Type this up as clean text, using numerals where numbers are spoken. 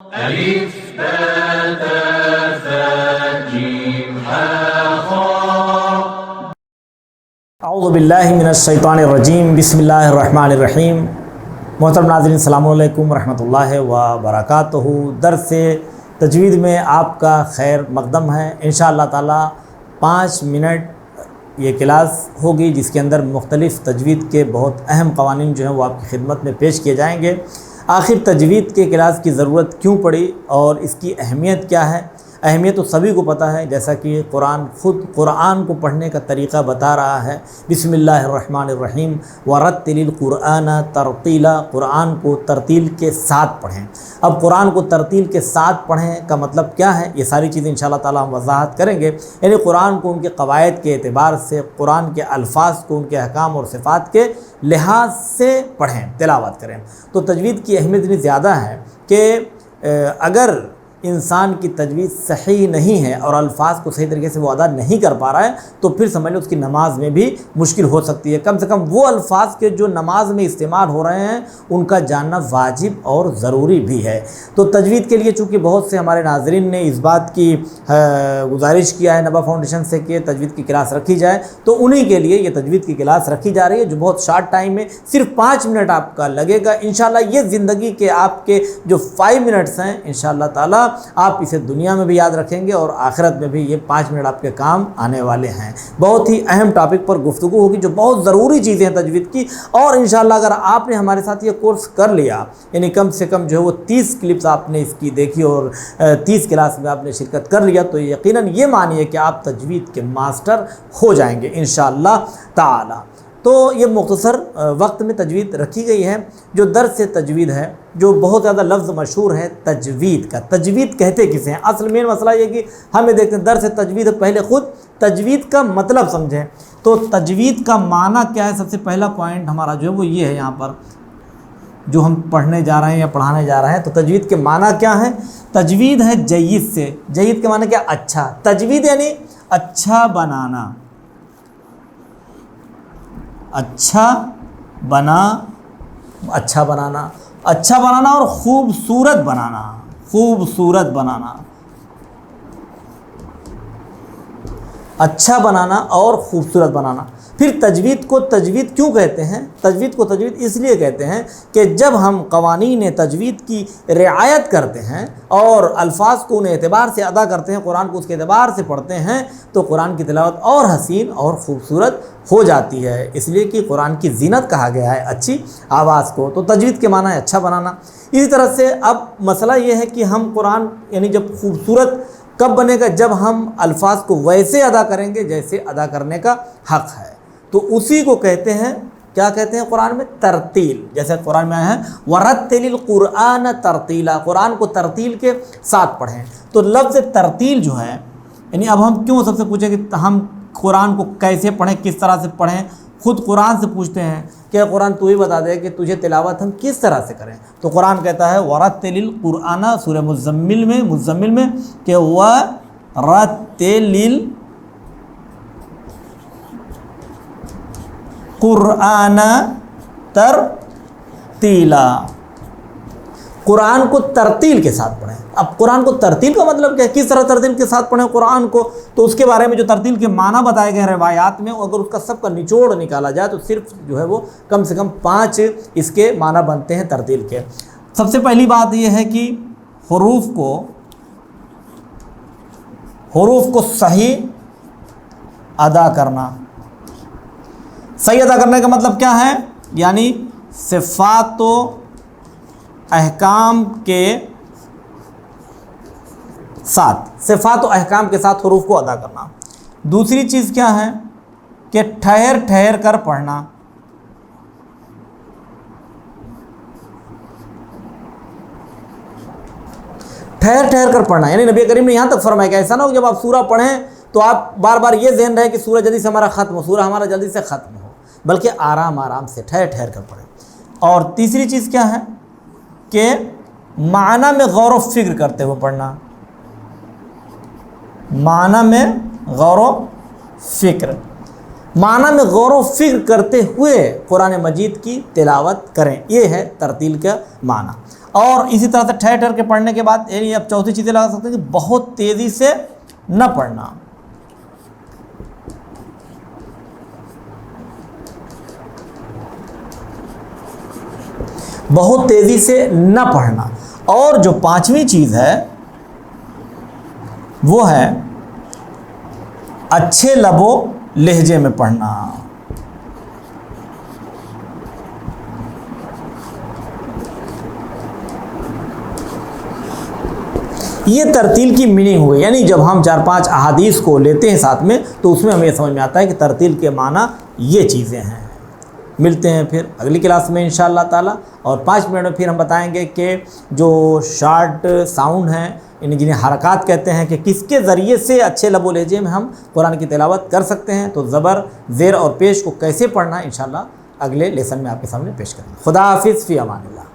ألف باء تاء ثاء جيم حاء خاء. اعوذ باللہ من الشیطان الرجیم. بسم اللہ الرحمن الرحیم. محترم ناظرین، السلام علیکم ورحمۃ اللہ وبرکاتہ. درس تجوید میں آپ کا خیر مقدم ہے. انشاءاللہ تعالی 5 منٹ یہ کلاس ہوگی جس کے اندر مختلف تجوید کے بہت اہم قوانین جو ہیں وہ آپ کی خدمت میں پیش کیے جائیں گے. آخر تجوید کے کلاس کی ضرورت کیوں پڑی اور اس کی اہمیت کیا ہے؟ اہمیت تو سبھی کو پتہ ہے، جیسا کہ قرآن خود قرآن کو پڑھنے کا طریقہ بتا رہا ہے. بسم اللہ الرحمن الرحیم. ورتل القرآن ترتیلا. قرآن کو ترتیل کے ساتھ پڑھیں. اب قرآن کو ترتیل کے ساتھ پڑھیں کا مطلب کیا ہے؟ یہ ساری چیزیں انشاءاللہ تعالی ہم وضاحت کریں گے. یعنی قرآن کو ان کے قواعد کے اعتبار سے، قرآن کے الفاظ کو ان کے احکام اور صفات کے لحاظ سے پڑھیں، تلاوت کریں. تو تجوید کی اہمیت اتنی زیادہ ہے کہ اگر انسان کی تجوید صحیح نہیں ہے اور الفاظ کو صحیح طریقے سے وہ ادا نہیں کر پا رہا ہے تو پھر سمجھ لو اس کی نماز میں بھی مشکل ہو سکتی ہے. کم سے کم وہ الفاظ کے جو نماز میں استعمال ہو رہے ہیں ان کا جاننا واجب اور ضروری بھی ہے. تو تجوید کے لیے چونکہ بہت سے ہمارے ناظرین نے اس بات کی گزارش کیا ہے نبا فاؤنڈیشن سے کہ تجوید کی کلاس رکھی جائے، تو انہی کے لیے یہ تجوید کی کلاس رکھی جا رہی ہے جو بہت شارٹ ٹائم میں صرف 5 منٹ آپ کا لگے گا. انشاءاللہ یہ زندگی کے آپ کے جو 5 منٹس ہیں انشاءاللہ تعالی آپ اسے دنیا میں بھی یاد رکھیں گے اور آخرت میں بھی یہ 5 منٹ آپ کے کام آنے والے ہیں. بہت ہی اہم ٹاپک پر گفتگو ہوگی جو بہت ضروری چیزیں ہیں تجوید کی. اور انشاءاللہ اگر آپ نے ہمارے ساتھ یہ کورس کر لیا، یعنی کم سے کم جو ہے وہ 30 کلپس آپ نے اس کی دیکھی اور 30 کلاس میں آپ نے شرکت کر لیا تو یقیناً یہ مانیے کہ آپ تجوید کے ماسٹر ہو جائیں گے انشاءاللہ تعالی. تو یہ مختصر وقت میں تجوید رکھی گئی ہے. جو درس تجوید ہے، جو بہت زیادہ لفظ مشہور ہے تجوید کا، تجوید کہتے کسے ہیں؟ اصل مین مسئلہ یہ کہ ہم یہ دیکھتے ہیں درس تجوید، پہلے خود تجوید کا مطلب سمجھیں. تو تجوید کا معنی کیا ہے؟ سب سے پہلا پوائنٹ ہمارا جو ہے وہ یہ ہے، یہاں پر جو ہم پڑھنے جا رہے ہیں یا پڑھانے جا رہے ہیں. تو تجوید کے معنی کیا ہے؟ تجوید ہے جید سے. جید کے معنی کیا؟ اچھا. تجوید یعنی اچھا بنانا، اچھا بنانا اور خوبصورت بنانا، اچھا بنانا اور خوبصورت بنانا. پھر تجوید کو تجوید کیوں کہتے ہیں؟ تجوید کو تجوید اس لیے کہتے ہیں کہ جب ہم قوانین تجوید کی رعایت کرتے ہیں اور الفاظ کو ان اعتبار سے ادا کرتے ہیں، قرآن کو اس کے اعتبار سے پڑھتے ہیں تو قرآن کی تلاوت اور حسین اور خوبصورت ہو جاتی ہے. اس لیے کہ قرآن کی زینت کہا گیا ہے اچھی آواز کو. تو تجوید کے معنی ہے اچھا بنانا. اسی طرح سے اب مسئلہ یہ ہے کہ ہم قرآن یعنی جب خوبصورت کب بنے گا؟ جب ہم الفاظ کو ویسے ادا کریں گے جیسے ادا کرنے کا حق ہے. تو اسی کو کہتے ہیں، کیا کہتے ہیں قرآن میں؟ ترتیل. جیسے قرآن میں آیا ہے وَرَتِّلِ الْقُرْآنَ تَرْتِيلًا، قرآن کو ترتیل کے ساتھ پڑھیں. تو لفظ ترتیل جو ہے، یعنی اب ہم کیوں سب سے پوچھیں کہ ہم قرآن کو کیسے پڑھیں، کس طرح سے پڑھیں؟ خود قرآن سے پوچھتے ہیں کہ قرآن تو ہی بتا دے کہ تجھے تلاوت ہم کس طرح سے کریں. تو قرآن کہتا ہے وَرَتِّلِ الْقُرْآنَ، سورہ مزمل میں کہ وَرَتِّلِ قرآن ترتیلا، قرآن کو ترتیل کے ساتھ پڑھیں. اب قرآن کو ترتیل کا مطلب کیا ہے؟ کس طرح ترتیل کے ساتھ پڑھیں قرآن کو؟ تو اس کے بارے میں جو ترتیل کے معنی بتائے گئے ہیں روایات میں، اگر اس کا سب کا نچوڑ نکالا جائے تو صرف جو ہے وہ کم سے کم 5 اس کے معنی بنتے ہیں ترتیل کے. سب سے پہلی بات یہ ہے کہ حروف کو صحیح ادا کرنا. صحیح ادا کرنے کا مطلب کیا ہے؟ یعنی صفات و احکام کے ساتھ حروف کو ادا کرنا. دوسری چیز کیا ہے کہ ٹھہر کر پڑھنا. ٹھہر کر پڑھنا یعنی نبی کریم نے یہاں تک فرمایا کہ ایسا نہ ہو جب آپ سورہ پڑھیں تو آپ بار بار یہ ذہن رہے کہ سورہ جلدی سے ہمارا ختم ہو، سورہ ہمارا جلدی سے ختم ہو، بلکہ آرام سے ٹھہر کر پڑھیں. اور تیسری چیز کیا ہے کہ معنی میں غور و فکر کرتے ہوئے پڑھنا. معنی میں غور و فکر کرتے ہوئے قرآن مجید کی تلاوت کریں. یہ ہے ترتیل کا معنی. اور اسی طرح سے ٹھہر ٹھہر کے پڑھنے کے بعد یعنی اب چوتھی چیزیں لگا سکتے ہیں کہ بہت تیزی سے نہ پڑھنا، بہت تیزی سے نہ پڑھنا۔ اور جو پانچویں چیز ہے وہ ہے اچھے لب و لہجے میں پڑھنا۔ یہ ترتیل کی میننگ ہوئی، یعنی جب ہم 4-5 احادیث کو لیتے ہیں ساتھ میں تو اس میں ہمیں یہ سمجھ میں آتا ہے کہ ترتیل کے معنی یہ چیزیں ہیں۔ ملتے ہیں پھر اگلی کلاس میں انشاءاللہ تعالی، اور 5 منٹ میں پھر ہم بتائیں گے کہ جو شارٹ ساؤنڈ ہیں یعنی جنہیں حرکات کہتے ہیں کہ کس کے ذریعے سے اچھے لب و لہجے میں ہم قرآن کی تلاوت کر سکتے ہیں، تو زبر، زیر اور پیش کو کیسے پڑھنا ہے انشاءاللہ اگلے لیسن میں آپ کے سامنے پیش کریں گے۔ خدا حافظ، فی امان اللہ۔